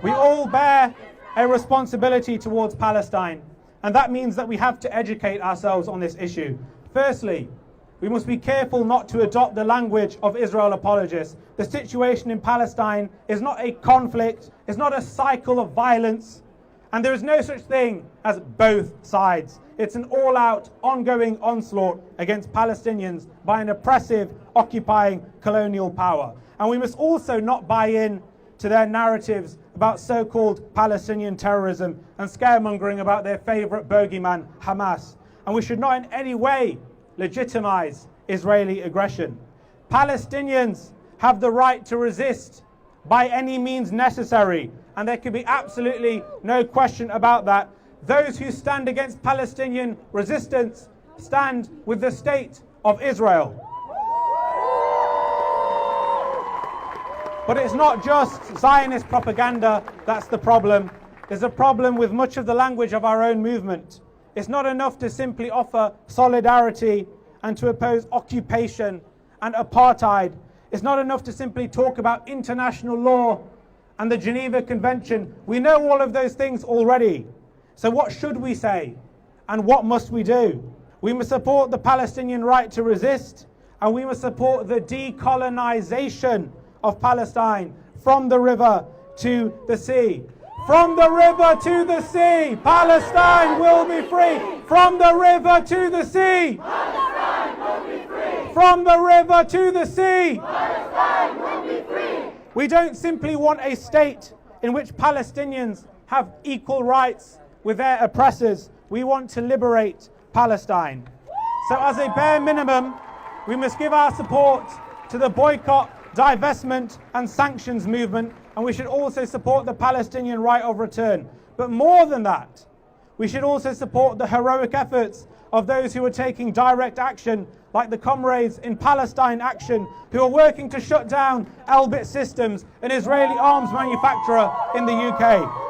We all bear a responsibility towards Palestine, and that means that we have to educate ourselves on this issue. Firstly, we must be careful not to adopt the language of Israel apologists. The situation in Palestine is not a conflict, it's not a cycle of violence, and there is no such thing as both sides. It's an all-out, ongoing onslaught against Palestinians by an oppressive, occupying colonial power. And we must also not buy in to their narratives about so-called Palestinian terrorism and scaremongering about their favourite bogeyman, Hamas. And we should not in any way legitimize Israeli aggression. Palestinians have the right to resist by any means necessary, and there can be absolutely no question about that. Those who stand against Palestinian resistance stand with the state of Israel. But it's not just Zionist propaganda that's the problem. There's a problem with much of the language of our own movement. It's not enough to simply offer solidarity and to oppose occupation and apartheid. It's not enough to simply talk about international law and the Geneva Convention. We know all of those things already. So what should we say? And what must we do? We must support the Palestinian right to resist, and we must support the decolonization of Palestine from the river to the sea. From the river to the sea, Palestine will be free. From the river to the sea, Palestine will be free. From the river to the sea, Palestine will be free. We don't simply want a state in which Palestinians have equal rights with their oppressors. We want to liberate Palestine. So as a bare minimum, we must give our support to the boycott, divestment and sanctions movement, and we should also support the Palestinian right of return. But more than that, we should also support the heroic efforts of those who are taking direct action, like the comrades in Palestine Action, who are working to shut down Elbit Systems, an Israeli arms manufacturer in the UK.